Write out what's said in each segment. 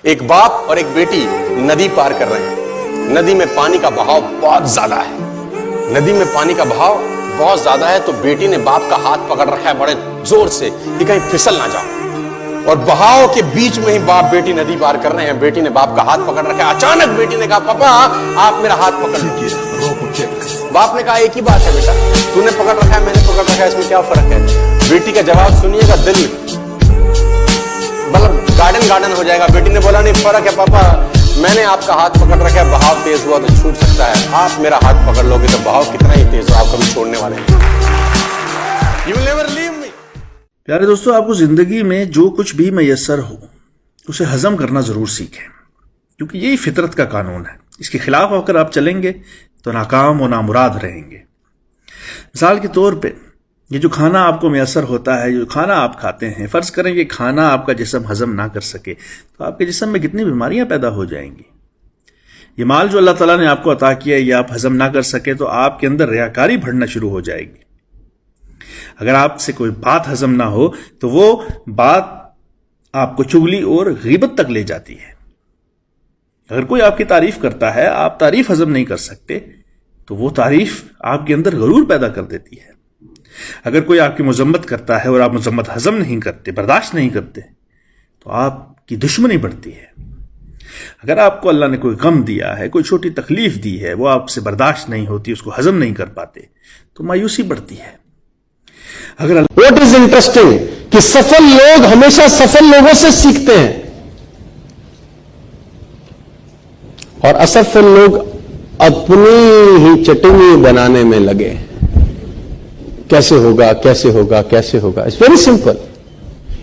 एक बाप और एक बेटी नदी पार कर रहे हैं। नदी में पानी का बहाव बहुत ज्यादा है। नदी में पानी का बहाव बहुत ज्यादा है तो बेटी ने बाप का हाथ पकड़ रखा है बड़े जोर से कि कहीं फिसल ना जाओ। और बहाव के बीच में ही बाप बेटी नदी पार कर रहे हैं। बेटी ने बाप का हाथ पकड़ रखा है। अचानक बेटी ने कहा, पापा आप मेरा हाथ पकड़ लीजिए। बाप ने कहा, एक ही बात है बेटा, तूने पकड़ रखा है मैंने पकड़ रखा है, इसमें क्या फर्क है। बेटी का जवाब सुनिएगा, दिल मतलब गार्डन हो जाएगा। बेटी ने बोला, नहीं फर्क है पापा, मैंने आपका हाथ पकड़ रखा है, बहाव तेज हुआ तो छूट सकता है, आप मेरा हाथ पकड़ लोगे तो बहाव कितना ही तेज हो आप कभी छोड़ने वाले हैं। You will never leave me। प्यारे दोस्तों, आपको जिंदगी में जो कुछ भी मैसर हो उसे हजम करना जरूर सीखें, क्योंकि यही फितरत का कानून है। इसके खिलाफ होकर आप चलेंगे तो नाकाम और नामुराद रहेंगे। मिसाल के तौर पे ये जो खाना आपको मैसर होता है, जो खाना आप खाते हैं, फर्ज करें कि खाना आपका जिस्म हजम ना कर सके तो आपके जिस्म में कितनी बीमारियां पैदा हो जाएंगी। ये माल जो अल्लाह ताला ने आपको अता किया है, ये आप हजम ना कर सके तो आपके अंदर रियाकारी बढ़ना शुरू हो जाएगी। अगर आपसे कोई बात हजम ना हो तो वो बात आपको चुगली और गीबत तक ले जाती है। अगर कोई आपकी तारीफ करता है, आप तारीफ हजम नहीं कर सकते तो वो तारीफ आपके अंदर गरूर पैदा कर देती है। अगर कोई आपकी मजम्मत करता है और आप मजम्मत हजम नहीं करते, बर्दाश्त नहीं करते, तो आपकी दुश्मनी बढ़ती है। अगर आपको अल्लाह ने कोई गम दिया है, कोई छोटी तकलीफ दी है, वो आपसे बर्दाश्त नहीं होती, उसको हजम नहीं कर पाते, तो मायूसी बढ़ती है। अगर व्हाट इज इंटरेस्टिंग कि सफल लोग हमेशा सफल लोगों से सीखते हैं और असफल लोग अपनी ही चटनी बनाने में लगे। कैसे होगा कैसे होगा कैसे होगा। It's very simple.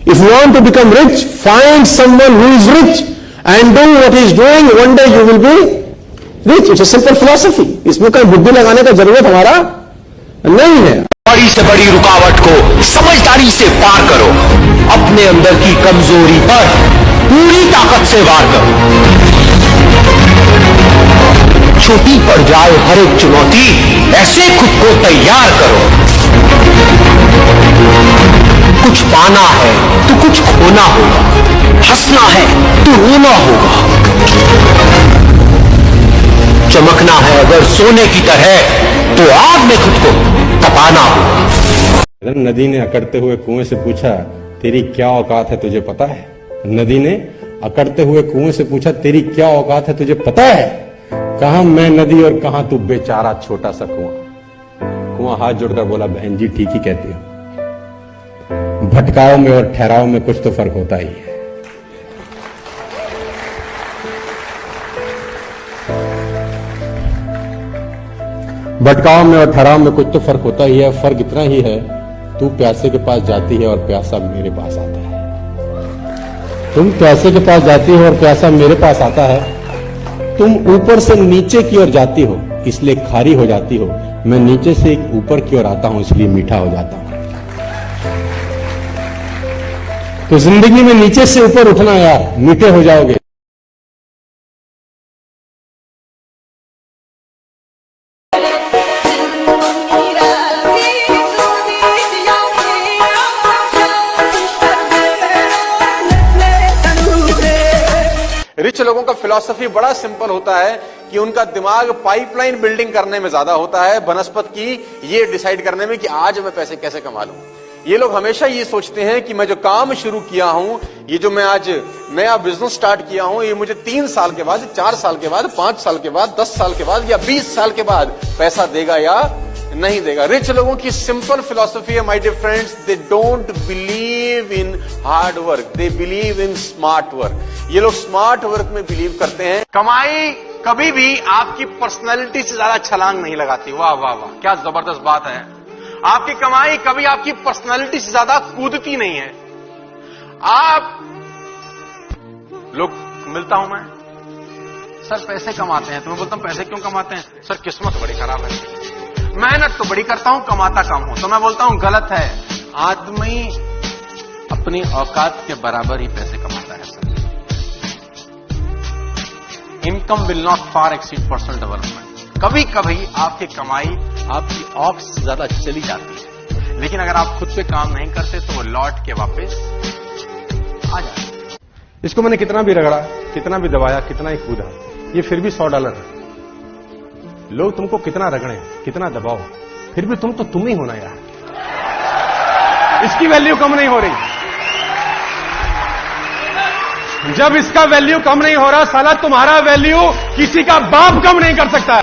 If you want to become rich, find someone who is rich and do what he is doing, one day you will be rich. It's a simple philosophy. इसमें कोई बुद्धि लगाने का जरूरत हमारा नहीं है। बड़ी से बड़ी रुकावट को समझदारी से पार करो। अपने अंदर की कमजोरी पर पूरी ताकत से वार करो। छोटी पड़ जाए हर एक चुनौती, ऐसे खुद को तैयार करो। कुछ पाना है तो कुछ खोना होगा, हंसना है तो रोना होगा, चमकना है अगर सोने की तरह तो आग में खुद को तपाना होगा। अगर नदी ने अकड़ते हुए कुएं से पूछा, तेरी क्या औकात है तुझे पता है। नदी ने अकड़ते हुए कुएं से पूछा, तेरी क्या औकात है तुझे पता है। कहां मैं नदी और कहां तू बेचारा छोटा सा कुआं। कुआं हाथ जोड़कर बोला, बहन जी ठीक ही कहती हो, भटकाव में और ठहराव में कुछ तो फर्क होता ही है। भटकाव में और ठहराव में कुछ तो फर्क होता ही है। फर्क इतना ही है, तू प्यासे के पास जाती है और प्यासा मेरे पास आता है। तुम प्यासे के पास जाती हो और प्यासा मेरे पास आता है। तुम ऊपर से नीचे की ओर जाती हो इसलिए खारी हो जाती हो, मैं नीचे से ऊपर की ओर आता हूं इसलिए मीठा हो जाता हूं। तो जिंदगी में नीचे से ऊपर उठना यार, मीठे हो जाओगे। रिच लोगों का फिलॉसफी बड़ा सिंपल होता है कि उनका दिमाग पाइपलाइन बिल्डिंग करने में ज्यादा होता है बनस्पत की ये डिसाइड करने में कि आज मैं पैसे कैसे कमा लूं। ये लोग हमेशा ये सोचते हैं कि मैं जो काम शुरू किया हूं, ये जो मैं आज नया बिजनेस स्टार्ट किया हूं, ये मुझे 3 साल के बाद, 4 साल के बाद, 5 साल के बाद, 10 साल के बाद या 20 साल के बाद पैसा देगा या नहीं देगा। रिच लोगों की सिंपल फिलॉसफी है my dear friends, they don't believe in hard work, they believe in smart work. ये लोग स्मार्ट वर्क में बिलीव करते हैं। कमाई कभी भी आपकी पर्सनैलिटी से ज्यादा छलांग नहीं लगाती। वाह वाह वाह, क्या जबरदस्त बात है। आपकी कमाई कभी आपकी पर्सनैलिटी से ज्यादा कूदती नहीं है। आप लोग मिलता हूं मैं, सर पैसे कमाते हैं, तो मैं बोलता हूं पैसे क्यों कमाते हैं, सर किस्मत बड़ी खराब है, मेहनत तो बड़ी करता हूं कमाता कम हूं, तो मैं बोलता हूं गलत है। आदमी अपनी औकात के बराबर ही पैसे कमाता है sir. Income will not far exceed personal development. कभी कभी आपकी कमाई आपकी औकात से ज्यादा चली जाती है, लेकिन अगर आप खुद पे काम नहीं करते तो वो लौट के वापस आ जाते। इसको मैंने कितना भी रगड़ा, कितना भी दबाया, कितना ही कूदा, ये फिर भी $100 है। लोग तुमको कितना रगड़े, कितना दबाओ, फिर भी तुम तो तुम ही होना यार। इसकी वैल्यू कम नहीं हो रही। जब इसका वैल्यू कम नहीं हो रहा, साला तुम्हारा वैल्यू किसी का बाप कम नहीं कर सकता।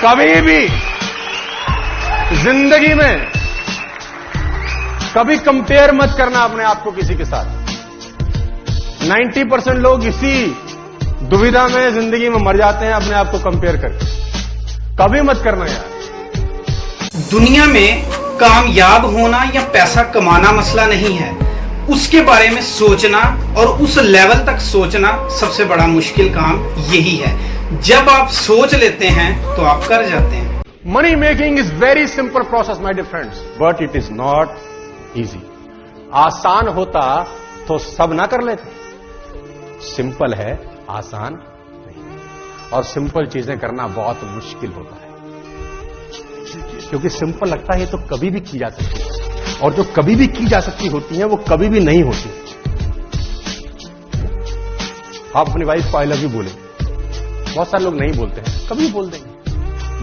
कभी भी जिंदगी में कभी कंपेयर मत करना अपने आप को किसी के साथ। 90% लोग इसी दुविधा में जिंदगी में मर जाते हैं, अपने आप को कंपेयर करके। कभी मत करना यार। दुनिया में कामयाब होना या पैसा कमाना मसला नहीं है, उसके बारे में सोचना और उस लेवल तक सोचना सबसे बड़ा मुश्किल काम यही है। जब आप सोच लेते हैं तो आप कर जाते हैं। Money making is very simple process my dear friends, but it is not easy. आसान होता तो सब ना कर लेते। सिंपल है, आसान नहीं। और सिंपल चीजें करना बहुत मुश्किल होता है, क्योंकि सिंपल लगता है ये तो कभी भी की जा सकती है, और जो कभी भी की जा सकती होती है वो कभी भी नहीं होती। आप अपनी वाइफ को आई लव यू बोले, बहुत सारे लोग नहीं बोलते हैं, कभी बोल देंगे,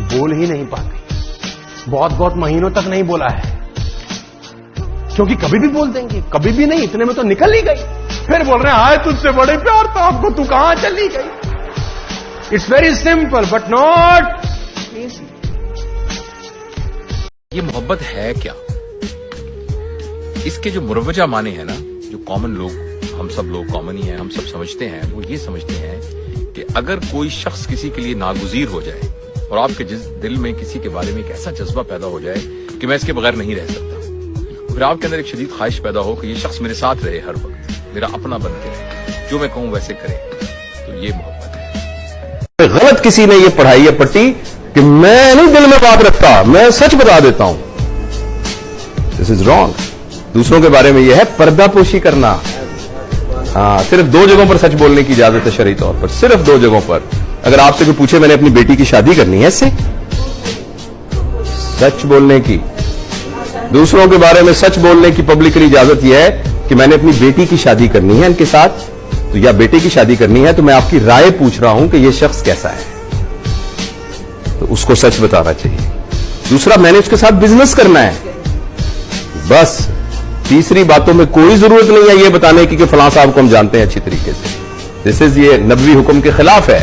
बोल ही नहीं पाते। बहुत महीनों तक नहीं बोला है, क्योंकि कभी भी बोल देंगे, कभी भी नहीं, इतने में तो निकल ही गई। फिर बोल रहे हैं हाय तुझसे बड़े प्यार था आपको, तू कहां चली गई। It's very simple but not easy. ये मोहब्बत है क्या? इसके जो मुरवजा माने हैं ना, जो कॉमन लोग, हम सब लोग कॉमन ही हैं, हम सब समझते हैं, वो ये समझते हैं कि अगर कोई शख्स किसी के लिए नागुजीर हो जाए और आपके दिल में किसी के बारे में एक ऐसा जज्बा पैदा हो जाए कि मैं इसके बगैर नहीं रह सकता, फिर आपके अंदर एक शदीद ख्वाहिश पैदा हो कि ये शख्स मेरे साथ रहे, हर वक्त मेरा अपना बन के रहे, जो मैं कहूं वैसे करे, तो ये मोहब्बत है। गलत किसी ने ये पढ़ाई है पट्टी कि मैं नहीं दिल में बात रखता, मैं सच बता देता हूं। This is wrong. दूसरों के बारे में यह है पर्दापोशी करना। हाँ, सिर्फ 2 जगहों पर सच बोलने की इजाजत है शरई तौर पर, सिर्फ 2 जगहों पर। अगर आपसे कोई पूछे मैंने अपनी बेटी की शादी करनी है, इससे सच बोलने की, दूसरों के बारे में सच बोलने की पब्लिकली इजाजत यह है कि मैंने अपनी बेटी की शादी करनी है इनके साथ, तो या बेटे की शादी करनी है, तो मैं आपकी राय पूछ रहा हूं कि यह शख्स कैसा है, तो उसको सच बताना चाहिए। दूसरा, मैंने उसके साथ बिजनेस करना है, बस। तीसरी बातों में कोई जरूरत नहीं है ये बताने की कि फलां साहब को हम जानते हैं अच्छी तरीके से। दिस इज, ये नबवी हुक्म के खिलाफ है।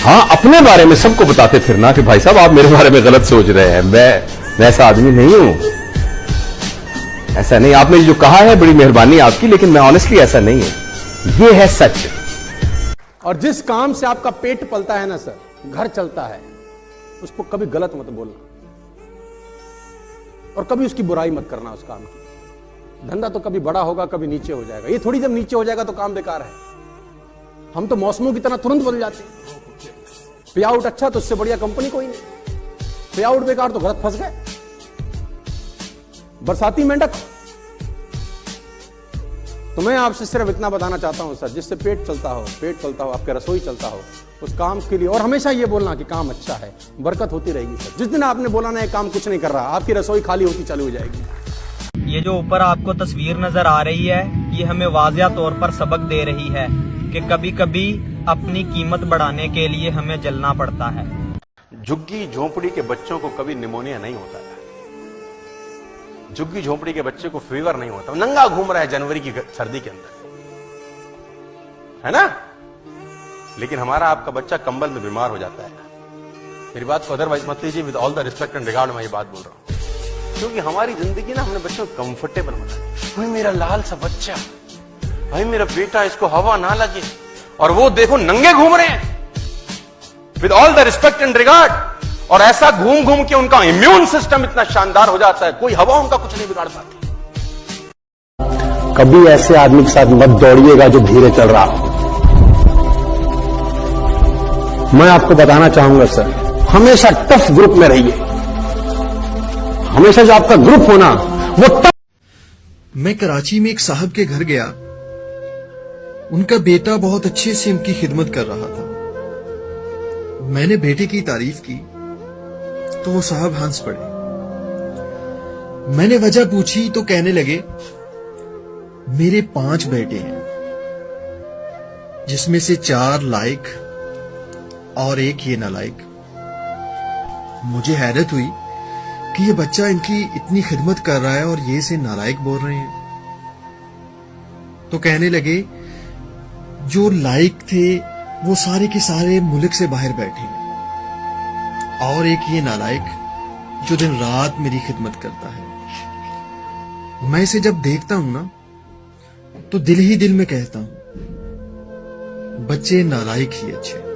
हाँ, अपने बारे में सबको बताते फिरना कि भाई साहब आप मेरे बारे में गलत सोच रहे हैं, मैं ऐसा आदमी नहीं हूं, ऐसा नहीं। आपने जो कहा है बड़ी मेहरबानी आपकी, लेकिन मैं ऑनेस्टली ऐसा नहीं हूं। ये है सच। और जिस काम से आपका पेट पलता है ना सर, घर चलता है, उसको कभी गलत मत बोलना और कभी उसकी बुराई मत करना उस काम की। धंधा तो कभी बड़ा होगा, कभी नीचे हो जाएगा। ये थोड़ी जब नीचे हो जाएगा तो काम बेकार है। हम तो मौसमों की तरह तुरंत बदल जाते हैं। पे आउट अच्छा तो उससे बढ़िया कंपनी कोई नहीं, पे आउट बेकार तो गलत फंस गए। बरसाती मेंढक। तो मैं आपसे सिर्फ इतना बताना चाहता हूं सर, जिससे पेट चलता हो, आपके रसोई चलता हो, उस काम के लिए, और हमेशा ये बोलना कि काम अच्छा है, बरकत होती रहेगी सर। जिस दिन आपने बोला ना ये काम कुछ नहीं कर रहा, आपकी रसोई खाली होती चालू हो जाएगी। ये जो ऊपर आपको तस्वीर नजर आ रही है, ये हमें वाज़िया तौर पर सबक दे रही है कि कभी कभी अपनी कीमत बढ़ाने के लिए हमें जलना पड़ता है। झुग्गी झोंपड़ी के बच्चों को कभी निमोनिया नहीं होता है। झुग्गी झोंपड़ी के बच्चे को फीवर नहीं होता। नंगा घूम रहा है जनवरी की सर्दी के अंदर, है ना? लेकिन हमारा आपका बच्चा कंबल में बीमार हो जाता है। मेरी बात को अदरवाइज मत लीजिए, with all the respect and regard मैं ये बात बोल रहा हूं, क्योंकि हमारी जिंदगी ना हमने बच्चों को कंफर्टेबल बनाया। भाई मेरा लाल सा बच्चा, भाई मेरा बेटा, इसको हवा ना लगे, और वो देखो नंगे घूम रहे हैं, with all the respect and regard. और ऐसा घूम घूम के उनका इम्यून सिस्टम इतना शानदार हो जाता है, कोई हवा उनका कुछ नहीं बिगाड़ पाती। कभी ऐसे आदमी के साथ मत दौड़िएगा जो धीरे चल रहा हो। मैं आपको बताना चाहूंगा सर, हमेशा टफ ग्रुप में रहिए। हमेशा जो आपका ग्रुप होना वो टफ। मैं कराची में एक साहब के घर गया, उनका बेटा बहुत अच्छे से उनकी खिदमत कर रहा था। मैंने बेटे की तारीफ की तो वो साहब हंस पड़े। मैंने वजह पूछी तो कहने लगे मेरे 5 बेटे हैं, जिसमें से 4 लायक और 1 ये नालायक। मुझे हैरत हुई कि ये बच्चा इनकी इतनी खिदमत कर रहा है और ये से नालायक बोल रहे हैं। तो कहने लगे जो लायक थे वो सारे के सारे मुल्क से बाहर बैठे हैं और 1 ये नालायक जो दिन रात मेरी खिदमत करता है। मैं इसे जब देखता हूं ना तो दिल ही दिल में कहता हूं बच्चे नालायक ही अच्छे।